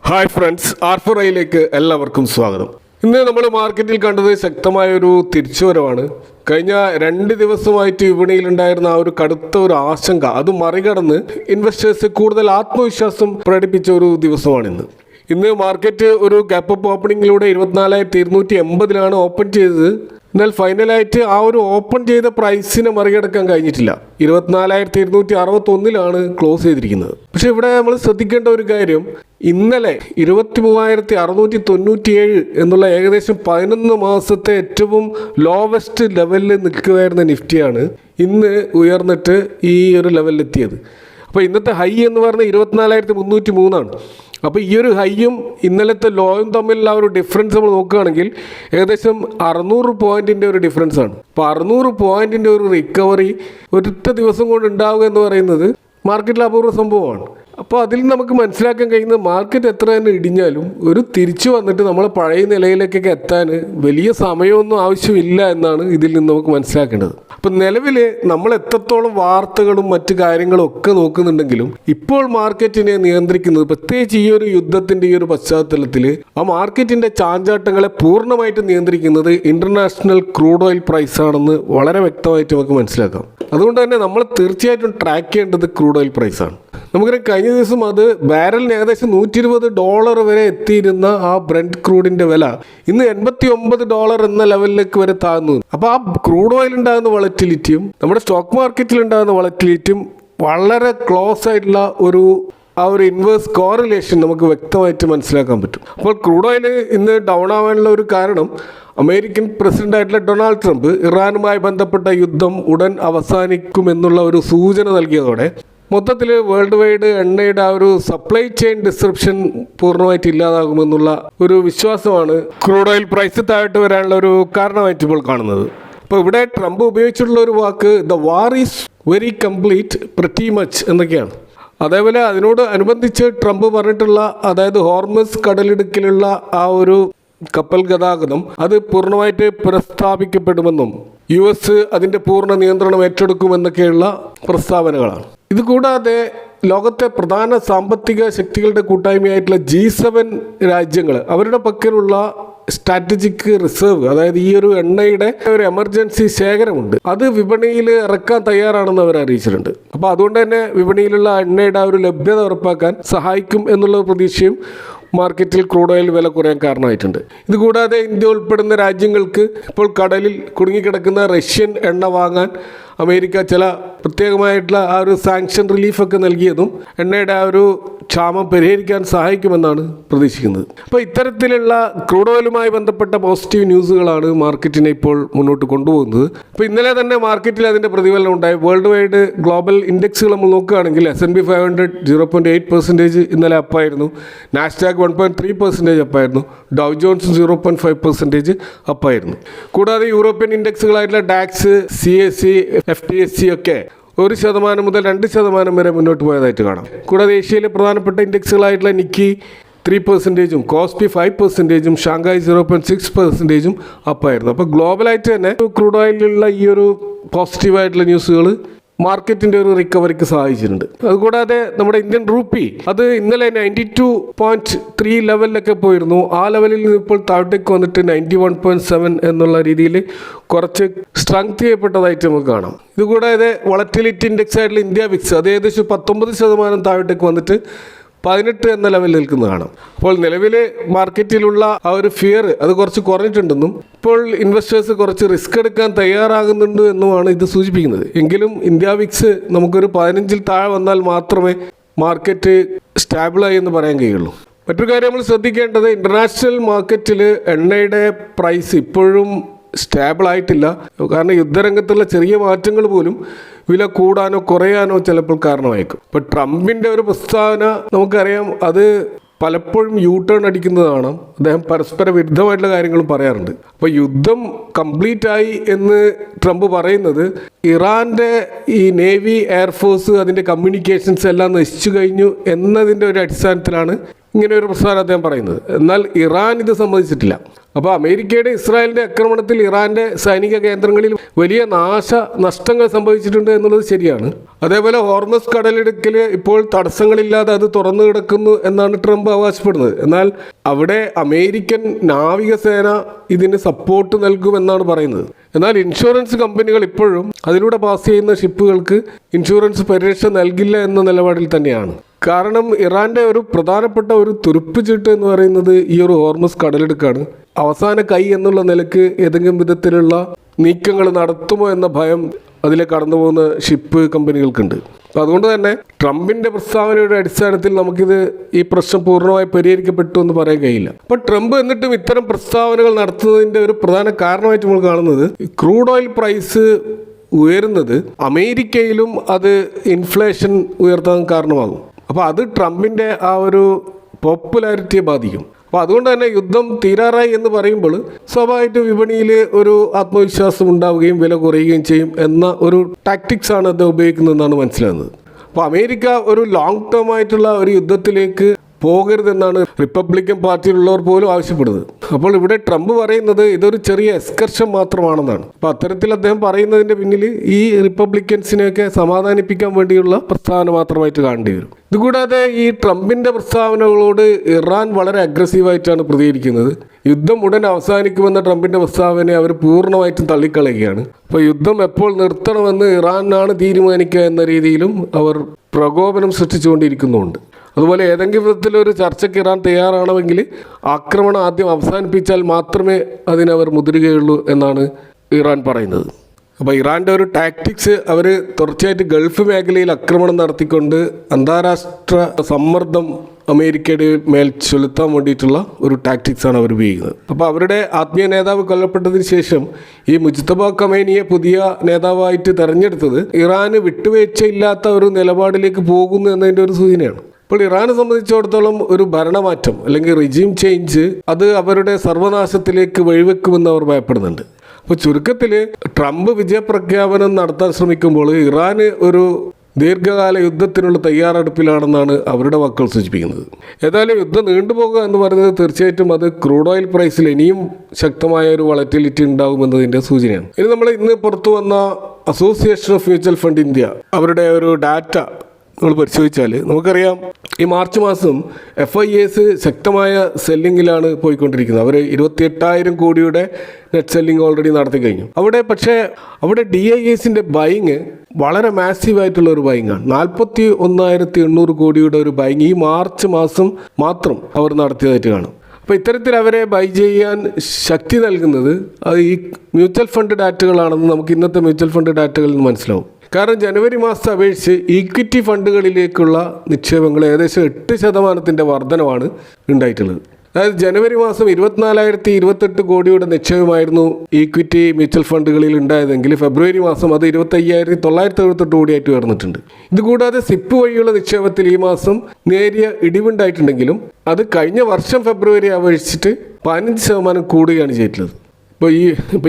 Hi friends, R4iലേക്ക് എല്ലാവർക്കും സ്വാഗതം. ഇന്ന് നമ്മൾ മാർക്കറ്റിൽ കണ്ടത് ശക്തമായൊരു തിരിച്ചുവരവാണ്. കഴിഞ്ഞ 2 ദിവസമായിട്ട് വിപണിയിലുണ്ടായിരുന്ന ആ ഒരു കടുത്ത ഒരു ആശങ്ക അത് മറികടന്ന് ഇൻവെസ്റ്റേഴ്സ് കൂടുതൽ ആത്മവിശ്വാസം പ്രകടിപ്പിച്ച ഒരു ദിവസമാണിന്ന്. ഇന്ന് മാർക്കറ്റ് ഒരു ഗ്യാപ്പ് അപ്പ് ഓപ്പണിങ്ങിലൂടെ 24,280 ഓപ്പൺ ചെയ്തത്. എന്നാൽ ഫൈനലായിട്ട് ആ ഒരു ഓപ്പൺ ചെയ്ത പ്രൈസിനെ മറികടക്കാൻ കഴിഞ്ഞിട്ടില്ല. 24,261 ക്ലോസ് ചെയ്തിരിക്കുന്നത്. പക്ഷെ ഇവിടെ നമ്മൾ ശ്രദ്ധിക്കേണ്ട ഒരു കാര്യം, ഇന്നലെ 23,697 എന്നുള്ള ഏകദേശം 11 മാസത്തെ ഏറ്റവും ലോവസ്റ്റ് ലെവലിൽ നിൽക്കുകയായിരുന്ന നിഫ്റ്റിയാണ് ഇന്ന് ഉയർന്നിട്ട് ഈ ഒരു ലെവലിലെത്തിയത്. അപ്പോൾ ഇന്നത്തെ ഹൈ എന്ന് പറഞ്ഞാൽ 24,303. അപ്പോൾ ഈ ഒരു ഹൈയും ഇന്നലത്തെ ലോയും തമ്മിലുള്ള ഒരു ഡിഫറൻസ് നമ്മൾ നോക്കുകയാണെങ്കിൽ ഏകദേശം 600 പോയിൻറ്റിൻ്റെ ഒരു ഡിഫറൻസ് ആണ്. അപ്പോൾ 600 പോയിൻറ്റിൻ്റെ ഒരു റിക്കവറി ഒരൊറ്റ ദിവസം കൊണ്ട് ഉണ്ടാവുക എന്ന് പറയുന്നത് മാർക്കറ്റിൽ അപൂർവ സംഭവമാണ്. അപ്പോൾ അതിൽ നമുക്ക് മനസ്സിലാക്കാൻ കഴിയുന്നത് മാർക്കറ്റ് എത്ര തന്നെ ഇടിഞ്ഞാലും ഒരു തിരിച്ചു വന്നിട്ട് നമ്മൾ പഴയ നിലയിലേക്കൊക്കെ എത്താൻ വലിയ സമയമൊന്നും ആവശ്യമില്ല എന്നാണ് ഇതിൽ നിന്ന് നമുക്ക് മനസ്സിലാക്കേണ്ടത്. അപ്പം നിലവിൽ നമ്മൾ എത്രത്തോളം വാർത്തകളും മറ്റു കാര്യങ്ങളും ഒക്കെ നോക്കുന്നുണ്ടെങ്കിലും ഇപ്പോൾ മാർക്കറ്റിനെ നിയന്ത്രിക്കുന്നത്, പ്രത്യേകിച്ച് ഈ ഒരു യുദ്ധത്തിൻ്റെ ഈ ഒരു പശ്ചാത്തലത്തിൽ ആ മാർക്കറ്റിൻ്റെ ചാഞ്ചാട്ടങ്ങളെ പൂർണ്ണമായിട്ട് നിയന്ത്രിക്കുന്നത് ഇൻ്റർനാഷണൽ ക്രൂഡ് ഓയിൽ പ്രൈസ് ആണെന്ന് വളരെ വ്യക്തമായിട്ട് നമുക്ക് മനസ്സിലാക്കാം. അതുകൊണ്ട് തന്നെ നമ്മൾ തീർച്ചയായിട്ടും ട്രാക്ക് ചെയ്യേണ്ടത് ക്രൂഡ് ഓയിൽ പ്രൈസാണ്. നമുക്കറിയാം, കഴിഞ്ഞ ദിവസം അത് ബാരലിന് ഏകദേശം $120 വരെ എത്തിയിരുന്ന ആ ബ്രന്റ് ക്രൂഡിൻ്റെ വില ഇന്ന് $89 എന്ന ലെവലിലേക്ക് വരെ താഴ്ന്നു. അപ്പോൾ ആ ക്രൂഡ് ഓയിൽ ഉണ്ടാകുന്ന വളറ്റിലിറ്റിയും നമ്മുടെ സ്റ്റോക്ക് മാർക്കറ്റിൽ ഉണ്ടാകുന്ന വളറ്റിലിറ്റിയും വളരെ ക്ലോസ് ആയിട്ടുള്ള ആ ഒരു ഇൻവേഴ്സ് കോറിലേഷൻ നമുക്ക് വ്യക്തമായിട്ട് മനസ്സിലാക്കാൻ പറ്റും. അപ്പോൾ ക്രൂഡ് ഓയിൽ ഇന്ന് ഡൗൺ ആവാനുള്ള ഒരു കാരണം അമേരിക്കൻ പ്രസിഡൻ്റായിട്ടുള്ള ഡൊണാൾഡ് ട്രംപ് ഇറാനുമായി ബന്ധപ്പെട്ട യുദ്ധം ഉടൻ അവസാനിക്കുമെന്നുള്ള ഒരു സൂചന നൽകിയതോടെ മൊത്തത്തിൽ വേൾഡ് വൈഡ് എണ്ണയുടെ ആ ഒരു സപ്ലൈ ചെയിൻ ഡിസ്റപ്ഷൻ പൂർണ്ണമായിട്ട് ഇല്ലാതാകുമെന്നുള്ള ഒരു വിശ്വാസമാണ് ക്രൂഡ് ഓയിൽ പ്രൈസ് താഴോട്ട് വരാനുള്ള ഒരു കാരണമായിട്ട് ഇപ്പോൾ കാണുന്നത്. അപ്പോൾ ഇവിടെ ട്രംപ് ഉപയോഗിച്ചിട്ടുള്ള ഒരു വാക്ക് the war is very complete pretty much എന്നൊക്കെയാണ്. അതേപോലെ അതിനോട് അനുബന്ധിച്ച് ട്രംപ് പറഞ്ഞിട്ടുള്ള, അതായത് ഹോർമസ് കടലിടുക്കിലുള്ള ആ ഒരു കപ്പൽ ഗതാഗതം അത് പൂർണ്ണമായിട്ട് പുനഃസ്ഥാപിക്കപ്പെടുമെന്നും US അതിൻ്റെ പൂർണ്ണ നിയന്ത്രണം ഏറ്റെടുക്കുമെന്നൊക്കെയുള്ള പ്രസ്താവനകളാണ്. ഇതുകൂടാതെ ലോകത്തെ പ്രധാന സാമ്പത്തിക ശക്തികളുടെ കൂട്ടായ്മയായിട്ടുള്ള G7 രാജ്യങ്ങൾ അവരുടെ പക്കലുള്ള സ്ട്രാറ്റജിക് റിസർവ്, അതായത് ഈ ഒരു എണ്ണയുടെ ഒരു എമർജൻസി ശേഖരമുണ്ട്, അത് വിപണിയിൽ ഇറക്കാൻ തയ്യാറാണെന്ന് അവർ അറിയിച്ചിട്ടുണ്ട്. അപ്പോൾ അതുകൊണ്ട് തന്നെ വിപണിയിലുള്ള എണ്ണയുടെ ആ ഒരു ലഭ്യത ഉറപ്പാക്കാൻ സഹായിക്കും എന്നുള്ള പ്രതീക്ഷയും മാർക്കറ്റിൽ ക്രൂഡ് ഓയിൽ വില കുറയാൻ കാരണമായിട്ടുണ്ട്. ഇതുകൂടാതെ ഇന്ത്യ ഉൾപ്പെടുന്ന രാജ്യങ്ങൾക്ക് ഇപ്പോൾ കടലിൽ കുടുങ്ങിക്കിടക്കുന്ന റഷ്യൻ എണ്ണ വാങ്ങാൻ അമേരിക്ക ചില പ്രത്യേകമായിട്ടുള്ള ആ ഒരു സാങ്ഷൻ റിലീഫൊക്കെ നൽകിയതും എണ്ണയുടെ ആ ഒരു ക്ഷാമം പരിഹരിക്കാൻ സഹായിക്കുമെന്നാണ് പ്രതീക്ഷിക്കുന്നത്. അപ്പോൾ ഇത്തരത്തിലുള്ള ക്രൂഡ് ഓയിലുമായി ബന്ധപ്പെട്ട പോസിറ്റീവ് ന്യൂസുകളാണ് മാർക്കറ്റിനെ ഇപ്പോൾ മുന്നോട്ട് കൊണ്ടുപോകുന്നത്. അപ്പോൾ ഇന്നലെ തന്നെ മാർക്കറ്റിൽ അതിൻ്റെ പ്രതിഫലനം ഉണ്ടായി. വേൾഡ് വൈഡ് ഗ്ലോബൽ ഇൻഡെക്സുകൾ നമ്മൾ നോക്കുകയാണെങ്കിൽ S&P 500 0.8% ഇന്നലെ അപ്പായിരുന്നു. നാസ്ഡാക്ക് 1.3% അപ്പായിരുന്നു. ഡൗ ജോൺസ് 0.5% അപ്പായിരുന്നു. കൂടാതെ യൂറോപ്യൻ ഇൻഡെക്സുകളായിട്ടുള്ള ഡാക്സ്, CAC, FTSE ഒക്കെ 1% മുതൽ 2% വരെ മുന്നോട്ട് പോയതായിട്ട് കാണാം. കൂടാതെ ഏഷ്യയിലെ പ്രധാനപ്പെട്ട ഇൻഡെക്സുകളായിട്ടുള്ള നിക്കി 3%, കോസ്പി 5%, ഷാങ്ഹായ് 0.6% അപ്പായിരുന്നു. അപ്പോൾ ഗ്ലോബലായിട്ട് തന്നെ ക്രൂഡ് ഓയിലുള്ള ഈ ഒരു പോസിറ്റീവായിട്ടുള്ള ന്യൂസുകൾ മാർക്കറ്റിൻ്റെ ഒരു റിക്കവറിക്ക് സഹായിച്ചിട്ടുണ്ട്. അതുകൂടാതെ നമ്മുടെ ഇന്ത്യൻ റൂപ്പി അത് ഇന്നലെ 92.3 ലെവലിലൊക്കെ പോയിരുന്നു. ആ ലെവലിൽ നിന്ന് ഇപ്പോൾ താഴത്തേക്ക് വന്നിട്ട് 91.7 എന്നുള്ള രീതിയിൽ കുറച്ച് സ്ട്രെങ്ത് ചെയ്യപ്പെട്ടതായിട്ട് നമുക്ക് കാണാം. ഇതുകൂടാതെ വളറ്റിലിറ്റി ഇൻഡെക്സ് ആയിട്ടുള്ള ഇന്ത്യ വിക്സ് അത് ഏകദേശം 19% താഴത്തേക്ക് വന്നിട്ട് 18 എന്ന ലെവലിൽ നിൽക്കുന്നത് കാണാം. അപ്പോൾ നിലവിൽ മാർക്കറ്റിലുള്ള ആ ഒരു ഫിയർ അത് കുറച്ച് കുറഞ്ഞിട്ടുണ്ടെന്നും ഇപ്പോൾ ഇൻവെസ്റ്റേഴ്സ് കുറച്ച് റിസ്ക് എടുക്കാൻ തയ്യാറാകുന്നുണ്ട് എന്നുമാണ് ഇത് സൂചിപ്പിക്കുന്നത്. എങ്കിലും ഇന്ത്യ വിക്സ് നമുക്കൊരു 15 താഴെ വന്നാൽ മാത്രമേ മാർക്കറ്റ് സ്റ്റാബിളായി എന്ന് പറയാൻ കഴിയുള്ളൂ. മറ്റൊരു കാര്യം നമ്മൾ ശ്രദ്ധിക്കേണ്ടത്, ഇൻ്റർനാഷണൽ മാർക്കറ്റിൽ എണ്ണയുടെ പ്രൈസ് ഇപ്പോഴും സ്റ്റേബിൾ ആയിട്ടില്ല. കാരണം യുദ്ധരംഗത്തുള്ള ചെറിയ മാറ്റങ്ങൾ പോലും വില കൂടാനോ കുറയാനോ ചിലപ്പോൾ കാരണമായേക്കും. ഇപ്പോൾ ട്രംപിൻ്റെ ഒരു പ്രസ്താവന നമുക്കറിയാം, അത് പലപ്പോഴും ടേൺ അടിക്കുന്നതാണ്. അദ്ദേഹം പരസ്പര വിരുദ്ധമായിട്ടുള്ള കാര്യങ്ങളും പറയാറുണ്ട്. അപ്പോൾ യുദ്ധം കംപ്ലീറ്റ് ആയി എന്ന് ട്രംപ് പറയുന്നത് ഇറാൻ്റെ ഈ നേവി, എയർഫോഴ്സ്, അതിൻ്റെ കമ്മ്യൂണിക്കേഷൻസ് എല്ലാം നശിച്ചു കഴിഞ്ഞു എന്നതിൻ്റെ ഒരു അടിസ്ഥാനത്തിലാണ് ഇങ്ങനെ ഒരു പ്രസ്താവന അദ്ദേഹം പറയുന്നത്. എന്നാൽ ഇറാൻ ഇത് സമ്മതിച്ചിട്ടില്ല. അപ്പോൾ അമേരിക്കയുടെ ഇസ്രായേലിൻ്റെ ആക്രമണത്തിൽ ഇറാൻ്റെ സൈനിക കേന്ദ്രങ്ങളിൽ വലിയ നഷ്ടങ്ങൾ സംഭവിച്ചിട്ടുണ്ട് എന്നുള്ളത് ശരിയാണ്. അതേപോലെ ഹോർമസ് കടലിടുക്കിൽ ഇപ്പോൾ തടസ്സങ്ങളില്ലാതെ അത് തുറന്നു കിടക്കുന്നു എന്നാണ് ട്രംപ് അവകാശപ്പെടുന്നത്. എന്നാൽ അവിടെ അമേരിക്കൻ നാവികസേന ഇതിന് സപ്പോർട്ട് നൽകുമെന്നാണ് പറയുന്നത്. എന്നാൽ ഇൻഷുറൻസ് കമ്പനികൾ ഇപ്പോഴും അതിലൂടെ പാസ് ചെയ്യുന്ന ഷിപ്പുകൾക്ക് ഇൻഷുറൻസ് പരിരക്ഷ നൽകില്ല എന്ന നിലപാടിൽ തന്നെയാണ്. കാരണം ഇറാൻ്റെ ഒരു പ്രധാനപ്പെട്ട ഒരു തുരുപ്പ് ചീട്ട് എന്ന് പറയുന്നത് ഈ ഒരു ഹോർമസ് കടലിടുക്കാണ്. അവസാന കൈ എന്നുള്ള നിലക്ക് ഏതെങ്കിലും വിധത്തിലുള്ള നീക്കങ്ങൾ നടത്തുമോ എന്ന ഭയം അതിലെ കടന്നു പോകുന്ന ഷിപ്പ് കമ്പനികൾക്കുണ്ട്. അപ്പോൾ അതുകൊണ്ട് തന്നെ ട്രംപിൻ്റെ പ്രസ്താവനയുടെ അടിസ്ഥാനത്തിൽ നമുക്കിത് ഈ പ്രശ്നം പൂർണ്ണമായി പരിഹരിക്കപ്പെട്ടു എന്ന് പറയാൻ കഴിയില്ല. അപ്പോൾ ട്രംപ് എന്നിട്ടും ഇത്തരം പ്രസ്താവനകൾ നടത്തുന്നതിൻ്റെ ഒരു പ്രധാന കാരണമായിട്ട് നമ്മൾ കാണുന്നത് ക്രൂഡ് ഓയിൽ പ്രൈസ് ഉയരുന്നത് അമേരിക്കയിലും അത് ഇൻഫ്ലേഷൻ ഉയർത്താൻ കാരണമാകും. അപ്പോൾ അത് ട്രംപിൻ്റെ ആ ഒരു പോപ്പുലാരിറ്റിയെ ബാധിക്കും. അപ്പോൾ അതുകൊണ്ട് തന്നെ യുദ്ധം തീരാറായി എന്ന് പറയുമ്പോൾ സ്വാഭാവികമായിട്ടും വിപണിയിൽ ഒരു ആത്മവിശ്വാസം ഉണ്ടാവുകയും വില കുറയുകയും ചെയ്യും എന്ന ഒരു ടാക്ടിക്സ് ആണ് അത് ഉപയോഗിക്കുന്നതെന്നാണ് മനസ്സിലാകുന്നത്. അപ്പോൾ അമേരിക്ക ഒരു ലോങ് ടേം ആയിട്ടുള്ള ഒരു യുദ്ധത്തിലേക്ക് പോകരുതെന്നാണ് റിപ്പബ്ലിക്കൻ പാർട്ടിയിലുള്ളവർ പോലും ആവശ്യപ്പെടുന്നത്. അപ്പോൾ ഇവിടെ ട്രംപ് പറയുന്നത് ഇതൊരു ചെറിയ എക്സ്കർഷൻ മാത്രമാണെന്നാണ്. അപ്പോൾ അത്തരത്തിൽ അദ്ദേഹം പറയുന്നതിൻ്റെ പിന്നിൽ ഈ റിപ്പബ്ലിക്കൻസിനെയൊക്കെ സമാധാനിപ്പിക്കാൻ വേണ്ടിയുള്ള പ്രസ്താവന മാത്രമായിട്ട് കാണേണ്ടി വരും. ഇതുകൂടാതെ ഈ ട്രംപിൻ്റെ പ്രസ്താവനകളോട് ഇറാൻ വളരെ അഗ്രസീവായിട്ടാണ് പ്രതികരിക്കുന്നത്. യുദ്ധം ഉടൻ അവസാനിക്കുമെന്ന ട്രംപിൻ്റെ പ്രസ്താവനയെ അവർ പൂർണ്ണമായിട്ടും തള്ളിക്കളയുകയാണ്. അപ്പോൾ യുദ്ധം എപ്പോൾ നിർത്തണമെന്ന് ഇറാനാണ് തീരുമാനിക്കുക എന്ന രീതിയിലും അവർ പ്രകോപനം സൃഷ്ടിച്ചുകൊണ്ടിരിക്കുന്നുണ്ട്. അതുപോലെ ഏതെങ്കിലും വിധത്തിലൊരു ചർച്ചയ്ക്ക് ഇറാൻ തയ്യാറാണെങ്കിൽ ആക്രമണം ആദ്യം അവസാനിപ്പിച്ചാൽ മാത്രമേ അതിനവർ മുതിരുകയുള്ളൂ എന്നാണ് ഇറാൻ പറയുന്നത്. അപ്പോൾ ഇറാൻ്റെ ഒരു ടാക്ടിക്സ് അവർ തുടർച്ചയായിട്ട് ഗൾഫ് മേഖലയിൽ ആക്രമണം നടത്തിക്കൊണ്ട് അന്താരാഷ്ട്ര സമ്മർദ്ദം അമേരിക്കയുടെ മേൽ ചെലുത്താൻ വേണ്ടിയിട്ടുള്ള ഒരു ടാക്ടിക്സാണ് അവർ ഉപയോഗിക്കുന്നത്. അപ്പോൾ അവരുടെ ആത്മീയ നേതാവ് കൊല്ലപ്പെട്ടതിന് ശേഷം ഈ മുജ്തബ ഖമേനിയെ പുതിയ നേതാവായിട്ട് തെരഞ്ഞെടുത്തത് ഇറാന് വിട്ടുവീഴ്ചയില്ലാത്ത ഒരു നിലപാടിലേക്ക് പോകുന്നു എന്നതിൻ്റെ ഒരു സൂചനയാണ്. ഇപ്പോൾ ഇറാനെ സംബന്ധിച്ചിടത്തോളം ഒരു ഭരണമാറ്റം അല്ലെങ്കിൽ റിജീം ചേഞ്ച് അത് അവരുടെ സർവനാശത്തിലേക്ക് വഴിവെക്കുമെന്ന് അവർ ഭയപ്പെടുന്നുണ്ട്. അപ്പോൾ ചുരുക്കത്തിൽ ട്രംപ് വിജയപ്രഖ്യാപനം നടത്താൻ ശ്രമിക്കുമ്പോൾ ഇറാന് ഒരു ദീർഘകാല യുദ്ധത്തിനുള്ള തയ്യാറെടുപ്പിലാണെന്നാണ് അവരുടെ വാക്കുകൾ സൂചിപ്പിക്കുന്നത്. ഏതായാലും യുദ്ധം നീണ്ടുപോകുക എന്ന് പറയുന്നത് തീർച്ചയായിട്ടും അത് ക്രൂഡ് ഓയിൽ പ്രൈസിൽ ഇനിയും ശക്തമായ ഒരു വളറ്റിലിറ്റി ഉണ്ടാകുമെന്നതിൻ്റെ സൂചനയാണ്. ഇനി നമ്മൾ ഇന്ന് പുറത്തു വന്ന association of mutual fund India അവരുടെ ഒരു ഡാറ്റ നമ്മൾ പരിശോധിച്ചാൽ നമുക്കറിയാം ഈ മാർച്ച് മാസം FIAs ശക്തമായ സെല്ലിങ്ങിലാണ് പോയിക്കൊണ്ടിരിക്കുന്നത്. അവർ 28,000 കോടിയുടെ നെറ്റ് സെല്ലിംഗ് ഓൾറെഡി നടത്തി കഴിഞ്ഞു. അവിടെ DIAസിൻ്റെ ബൈങ് വളരെ മാസീവായിട്ടുള്ള ഒരു ബൈങ്ങാണ്. 41,800 കോടിയുടെ ഒരു ബൈങ് ഈ മാർച്ച് മാസം മാത്രം അവർ നടത്തിയതായിട്ട് കാണും. അപ്പോൾ ഇത്തരത്തിൽ അവരെ ബൈ ചെയ്യാൻ ശക്തി നൽകുന്നത് അത് ഈ മ്യൂച്വൽ ഫണ്ട് ഡാറ്റകളാണെന്ന് നമുക്ക് ഇന്നത്തെ മ്യൂച്വൽ ഫണ്ട് ഡാറ്റകളിൽ നിന്ന് മനസ്സിലാവും. കാരണം ജനുവരി മാസത്തെ അപേക്ഷിച്ച് ഈക്വിറ്റി ഫണ്ടുകളിലേക്കുള്ള നിക്ഷേപങ്ങൾ ഏകദേശം 8% വർധനമാണ് ഉണ്ടായിട്ടുള്ളത്. അതായത് ജനുവരി മാസം 24,028 കോടിയുടെ നിക്ഷേപമായിരുന്നു ഈക്വിറ്റി മ്യൂച്വൽ ഫണ്ടുകളിൽ ഉണ്ടായതെങ്കിൽ ഫെബ്രുവരി മാസം അത് 25,978 കോടിയായിട്ട് ഉയർന്നിട്ടുണ്ട്. ഇതുകൂടാതെ സിപ്പ് വഴിയുള്ള നിക്ഷേപത്തിൽ ഈ മാസം നേരിയ ഇടിവുണ്ടായിട്ടുണ്ടെങ്കിലും അത് കഴിഞ്ഞ വർഷം ഫെബ്രുവരി അപേക്ഷിച്ചിട്ട് 15% കൂടുകയാണ് ചെയ്തിട്ടുള്ളത്. ഇപ്പോൾ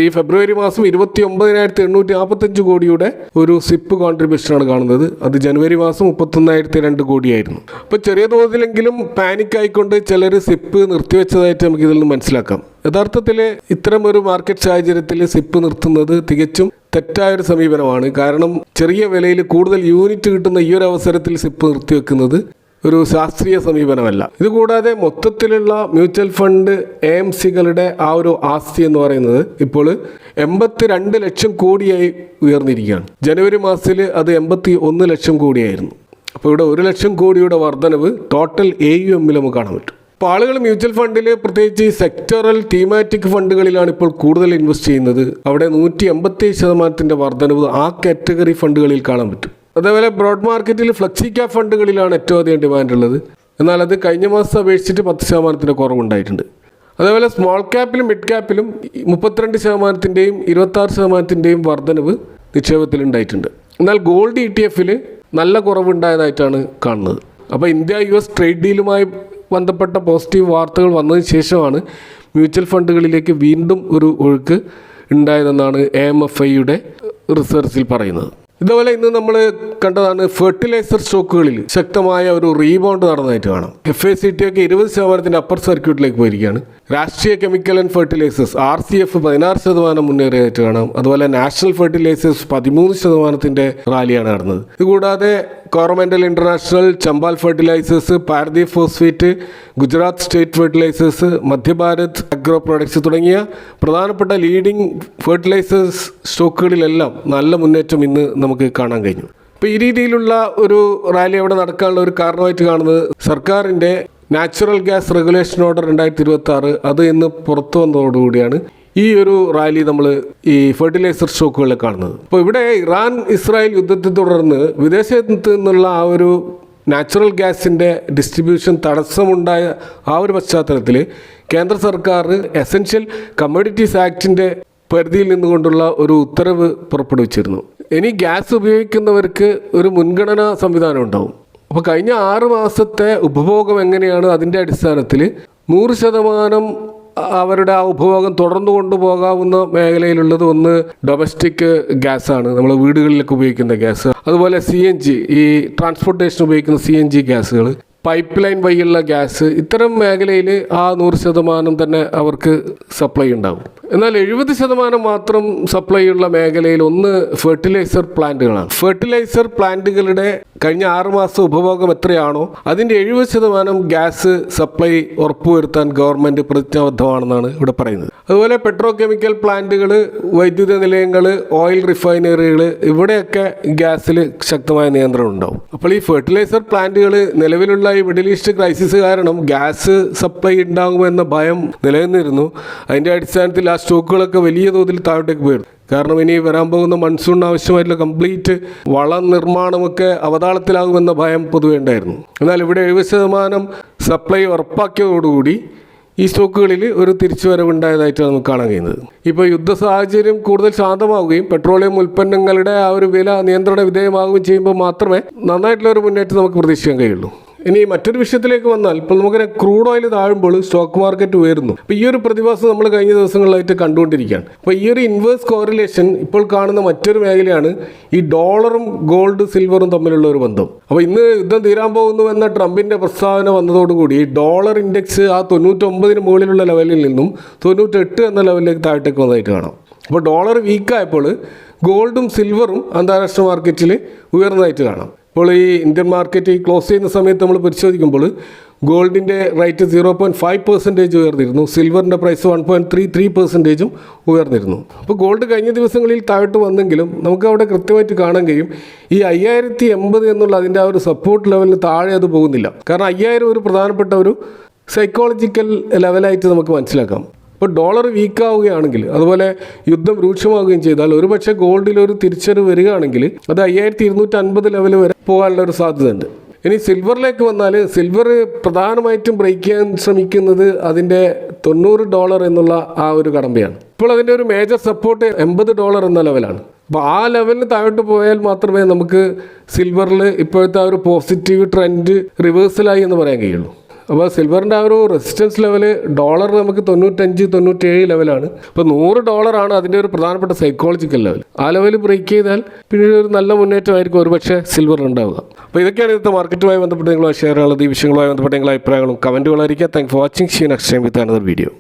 ഈ ഫെബ്രുവരി മാസം 29,845 കോടിയുടെ ഒരു സിപ്പ് കോൺട്രിബ്യൂഷനാണ് കാണുന്നത്. അത് ജനുവരി മാസം 31,002 കോടിയായിരുന്നു. അപ്പോൾ ചെറിയ തോതിലെങ്കിലും പാനിക് ആയിക്കൊണ്ട് ചിലർ സിപ്പ് നിർത്തിവെച്ചതായിട്ട് നമുക്ക് ഇതിൽ നിന്ന് മനസ്സിലാക്കാം. യഥാർത്ഥത്തിൽ ഇത്തരം ഒരു മാർക്കറ്റ് സാഹചര്യത്തിൽ സിപ്പ് നിർത്തുന്നത് തികച്ചും തെറ്റായൊരു സമീപനമാണ്. കാരണം ചെറിയ വിലയിൽ കൂടുതൽ യൂണിറ്റ് കിട്ടുന്ന ഈ ഒരു അവസരത്തിൽ സിപ്പ് നിർത്തിവെക്കുന്നത് ഒരു ശാസ്ത്രീയ സമീപനമല്ല. ഇതുകൂടാതെ മൊത്തത്തിലുള്ള മ്യൂച്വൽ ഫണ്ട് AMCകളുടെ ആ ഒരു ആസ്തി എന്ന് പറയുന്നത് ഇപ്പോൾ 82 ലക്ഷം കോടിയായി ഉയർന്നിരിക്കുകയാണ്. ജനുവരി മാസത്തിൽ അത് 81 ലക്ഷം കോടിയായിരുന്നു. അപ്പോൾ ഇവിടെ 1 ലക്ഷം കോടിയുടെ വർധനവ് ടോട്ടൽ AUMൽ നമുക്ക് കാണാൻ പറ്റും. അപ്പോൾ ആളുകൾ മ്യൂച്വൽ ഫണ്ടിൽ പ്രത്യേകിച്ച് ഈ സെക്ടറൽ തീമാറ്റിക് ഫണ്ടുകളിലാണ് ഇപ്പോൾ കൂടുതൽ ഇൻവെസ്റ്റ് ചെയ്യുന്നത്. അവിടെ 187% വർധനവ് ആ കാറ്റഗറി ഫണ്ടുകളിൽ കാണാൻ പറ്റും. അതേപോലെ ബ്രോഡ് മാർക്കറ്റിൽ ഫ്ലെക്സി ക്യാപ് ഫണ്ടുകളിലാണ് ഏറ്റവും അധികം ഡിമാൻഡ് ഉള്ളത്. എന്നാൽ അത് കഴിഞ്ഞ മാസം അപേക്ഷിച്ചിട്ട് 10% കുറവുണ്ടായിട്ടുണ്ട്. അതേപോലെ സ്മോൾ ക്യാപ്പിലും മിഡ് ക്യാപ്പിലും 32%-ൻ്റെയും 26%-ൻ്റെയും വർധനവ് നിക്ഷേപത്തിലുണ്ടായിട്ടുണ്ട്. എന്നാൽ ഗോൾഡ് ETF-ൽ നല്ല കുറവുണ്ടായതായിട്ടാണ് കാണുന്നത്. അപ്പോൾ ഇന്ത്യ-US ട്രേഡ് ഡീലുമായി ബന്ധപ്പെട്ട പോസിറ്റീവ് വാർത്തകൾ വന്നതിന് ശേഷമാണ് മ്യൂച്വൽ ഫണ്ടുകളിലേക്ക് വീണ്ടും ഒരു ഒഴുക്ക് ഉണ്ടായതെന്നാണ് AMFIയുടെ റിസർച്ചിൽ പറയുന്നത്. ഇതുപോലെ ഇന്ന് നമ്മൾ കണ്ടതാണ് ഫെർട്ടിലൈസർ സ്റ്റോക്കുകളിൽ ശക്തമായ ഒരു റീബൗണ്ട് നടന്നതായിട്ട് കാണാം. FACT ഒക്കെ 20% അപ്പർ സർക്യൂട്ടിലേക്ക് പോയിരിക്കുകയാണ്. Rashtriya chemical and fertilizers RCF 16% മുന്നേറിയതായിട്ട് കാണാം. അതുപോലെ നാഷണൽ ഫെർട്ടിലൈസേഴ്സ് 13% റാലിയാണ് നടന്നത്. ഇതുകൂടാതെ Coromandel international, Chambal fertilizers, Paradeep phosphate, Gujarat state fertilizers, Madhya Bharat agro products തുടങ്ങിയ പ്രധാനപ്പെട്ട ലീഡിംഗ് ഫെർട്ടിലൈസേഴ്സ് സ്റ്റോക്കുകളിലെല്ലാം നല്ല മുന്നേറ്റം ഇന്ന് നമുക്ക് കാണാൻ കഴിഞ്ഞു. അപ്പോൾ ഈ രീതിയിലുള്ള ഒരു റാലി അവിടെ നടക്കാനുള്ള ഒരു കാരണമായിട്ട് കാണുന്നത് സർക്കാരിൻ്റെ നാച്ചുറൽ ഗ്യാസ് റെഗുലേഷൻ ഓർഡർ 2026 അത് ഇന്ന് പുറത്തു വന്നതോടുകൂടിയാണ് ഈ ഒരു റാലി നമ്മൾ ഈ ഫെർട്ടിലൈസർ സ്റ്റോക്കുകളിൽ കാണുന്നത്. അപ്പോൾ ഇവിടെ ഇറാൻ ഇസ്രായേൽ യുദ്ധത്തെ തുടർന്ന് വിദേശത്ത് നിന്നുള്ള ആ ഒരു നാച്ചുറൽ ഗ്യാസിൻ്റെ ഡിസ്ട്രിബ്യൂഷൻ തടസ്സമുണ്ടായ ആ ഒരു പശ്ചാത്തലത്തിൽ കേന്ദ്ര സർക്കാർ എസൻഷ്യൽ കമ്മോഡിറ്റീസ് ആക്ടിൻ്റെ പരിധിയിൽ നിന്നുകൊണ്ടുള്ള ഒരു ഉത്തരവ് പുറപ്പെടുവിച്ചിരുന്നു. ഇനി ഗ്യാസ് ഉപയോഗിക്കുന്നവർക്ക് ഒരു മുൻഗണനാ സംവിധാനം ഉണ്ടാവും. അപ്പോൾ കഴിഞ്ഞ 6 മാസത്തെ ഉപഭോഗം എങ്ങനെയാണ്, അതിൻ്റെ അടിസ്ഥാനത്തിൽ 100% അവരുടെ ആ ഉപഭോഗം തുടർന്നു കൊണ്ടുപോകാവുന്ന മേഖലയിലുള്ളത് ഒന്ന് ഡൊമസ്റ്റിക് ഗ്യാസാണ്, നമ്മൾ വീടുകളിലൊക്കെ ഉപയോഗിക്കുന്ന ഗ്യാസ്. അതുപോലെ CNG, ഈ ട്രാൻസ്പോർട്ടേഷൻ ഉപയോഗിക്കുന്ന CNG ഗ്യാസുകൾ, പൈപ്പ് ലൈൻ വഴിയുള്ള ഗ്യാസ്, ഇത്തരം മേഖലയിൽ ആ 100% തന്നെ അവർക്ക് സപ്ലൈ ഉണ്ടാകും. എന്നാൽ 70% മാത്രം സപ്ലൈ ഉള്ള മേഖലയിൽ ഒന്ന് ഫെർട്ടിലൈസർ പ്ലാന്റുകളാണ്. ഫെർട്ടിലൈസർ പ്ലാന്റുകളുടെ കഴിഞ്ഞ 6 മാസം ഉപഭോഗം എത്രയാണോ അതിൻ്റെ 70% ഗ്യാസ് സപ്ലൈ ഉറപ്പുവരുത്താൻ ഗവൺമെൻറ് പ്രതിജ്ഞാബദ്ധമാണെന്നാണ് ഇവിടെ പറയുന്നത്. അതുപോലെ പെട്രോ കെമിക്കൽ പ്ലാന്റുകൾ, വൈദ്യുത നിലയങ്ങൾ, ഓയിൽ റിഫൈനറികൾ, ഇവിടെയൊക്കെ ഗ്യാസിൽ ശക്തമായ നിയന്ത്രണം ഉണ്ടാവും. അപ്പോൾ ഈ ഫെർട്ടിലൈസർ പ്ലാന്റുകൾ നിലവിലുള്ള ഈ മിഡിൽ ഈസ്റ്റ് ക്രൈസിസ് കാരണം ഗ്യാസ് സപ്ലൈ ഉണ്ടാകുമെന്ന ഭയം നിലനിന്നിരുന്നു. അതിൻ്റെ അടിസ്ഥാനത്തിൽ ആ സ്റ്റോക്കുകളൊക്കെ വലിയ തോതിൽ താഴോട്ടേക്ക് പോയിരുന്നു. കാരണം ഇനി വരാൻ പോകുന്ന മൺസൂണിന് ആവശ്യമായിട്ടുള്ള കംപ്ലീറ്റ് വളം നിർമ്മാണമൊക്കെ അവതാളത്തിലാകുമെന്ന ഭയം പൊതുവെ ഉണ്ടായിരുന്നു. എന്നാൽ ഇവിടെ 70% സപ്ലൈ ഉറപ്പാക്കിയതോടുകൂടി ഈ സ്റ്റോക്കുകളിൽ ഒരു തിരിച്ചുവരവുണ്ടായതായിട്ടാണ് നമുക്ക് കാണാൻ കഴിയുന്നത്. ഇപ്പോൾ യുദ്ധ സാഹചര്യം കൂടുതൽ ശാന്തമാവുകയും പെട്രോളിയം ഉൽപ്പന്നങ്ങളുടെ ആ ഒരു വില നിയന്ത്രണ വിധേയമാവുകയും ചെയ്യുമ്പോൾ മാത്രമേ നന്നായിട്ടുള്ള ഒരു മുന്നേറ്റം നമുക്ക് പ്രതീക്ഷിക്കാൻ കഴിയുള്ളൂ. ഇനി മറ്റൊരു വിഷയത്തിലേക്ക് വന്നാൽ, ഇപ്പോൾ നമുക്ക് ക്രൂഡ് ഓയിൽ താഴുമ്പോൾ സ്റ്റോക്ക് മാർക്കറ്റ് ഉയരുന്നു. അപ്പോൾ ഈ ഒരു പ്രതിഭാസം നമ്മൾ കഴിഞ്ഞ ദിവസങ്ങളിലായിട്ട് കണ്ടുകൊണ്ടിരിക്കുകയാണ്. അപ്പോൾ ഈ ഒരു ഇൻവേഴ്സ് കോറിലേഷൻ ഇപ്പോൾ കാണുന്ന മറ്റൊരു മേഖലയാണ് ഈ ഡോളറും ഗോൾഡ് സിൽവറും തമ്മിലുള്ള ഒരു ബന്ധം. അപ്പോൾ ഇന്ന് യുദ്ധം തീരാൻ പോകുന്നു എന്ന ട്രംപിൻ്റെ പ്രസ്താവന വന്നതോടുകൂടി ഡോളർ ഇൻഡെക്സ് ആ 99 മുകളിലുള്ള ലെവലിൽ നിന്നും 98 എന്ന ലെവലിലേക്ക് താഴത്തേക്ക് വന്നതായിട്ട് കാണാം. അപ്പോൾ ഡോളർ വീക്കായപ്പോൾ ഗോൾഡും സിൽവറും അന്താരാഷ്ട്ര മാർക്കറ്റിൽ ഉയർന്നതായിട്ട് കാണാം. ഇപ്പോൾ ഈ ഇന്ത്യൻ മാർക്കറ്റ് ക്ലോസ് ചെയ്യുന്ന സമയത്ത് നമ്മൾ പരിശോധിക്കുമ്പോൾ ഗോൾഡിൻ്റെ റേറ്റ് 0.5% ഉയർന്നിരുന്നു, സിൽവറിൻ്റെ പ്രൈസ് 1.33% ഉയർന്നിരുന്നു. അപ്പോൾ ഗോൾഡ് കഴിഞ്ഞ ദിവസങ്ങളിൽ താഴോട്ട് വന്നെങ്കിലും നമുക്ക് അവിടെ കൃത്യമായിട്ട് കാണാൻ കഴിയും ഈ 5080 എന്നുള്ള അതിൻ്റെ ആ ഒരു സപ്പോർട്ട് ലെവലിന് താഴെ അത് പോകുന്നില്ല. കാരണം 5000 ഒരു പ്രധാനപ്പെട്ട ഒരു സൈക്കോളജിക്കൽ ലെവലായിട്ട് നമുക്ക് മനസ്സിലാക്കാം. ഇപ്പോൾ ഡോളർ വീക്കാവുകയാണെങ്കിൽ, അതുപോലെ യുദ്ധം രൂക്ഷമാവുകയും ചെയ്താൽ ഒരുപക്ഷെ ഗോൾഡിലൊരു തിരിച്ചറിവ് വരികയാണെങ്കിൽ അത് 5250 ലെവൽ വരെ പോകാനുള്ള ഒരു സാധ്യതയുണ്ട്. ഇനി സിൽവറിലേക്ക് വന്നാൽ, സിൽവർ പ്രധാനമായിട്ടും ബ്രേക്ക് ചെയ്യാൻ ശ്രമിക്കുന്നത് അതിൻ്റെ $90 എന്നുള്ള ആ ഒരു കടമ്പയാണ്. ഇപ്പോൾ അതിൻ്റെ ഒരു മേജർ സപ്പോർട്ട് $80 എന്ന ലെവലാണ്. അപ്പോൾ ആ ലെവലിന് താഴോട്ട് പോയാൽ മാത്രമേ നമുക്ക് സിൽവറിൽ ഇപ്പോഴത്തെ ആ ഒരു പോസിറ്റീവ് ട്രെൻഡ് റിവേഴ്സലായി എന്ന് പറയാൻ കഴിയുള്ളൂ. അപ്പോൾ സിൽവറിൻ്റെ ആ ഒരു റെസിസ്റ്റൻസ് ലെവല് ഡോളർ നമുക്ക് 95-97 ലെവലാണ്. അപ്പോൾ $100 അതിൻ്റെ ഒരു പ്രധാനപ്പെട്ട സൈക്കോളജിക്കൽ ലെവൽ. ആ ലെവൽ ബ്രേക്ക് ചെയ്താൽ പിന്നീട് ഒരു നല്ല മുന്നേറ്റമായിരിക്കും ഒരുപക്ഷെ സിൽവറിനുണ്ടാവുക. അപ്പോൾ ഇതൊക്കെയാണ് ഇന്നത്തെ മാർക്കറ്റുമായി ബന്ധപ്പെട്ട് നിങ്ങളുമായി ഷെയർ ചെയ്യാനുള്ളത്. ഈ വിഷയങ്ങളുമായി ബന്ധപ്പെട്ട നിങ്ങളുടെ അഭിപ്രായങ്ങളും കമൻറ്റുകളായിരിക്കും. Thank for watching. See you next time with another video.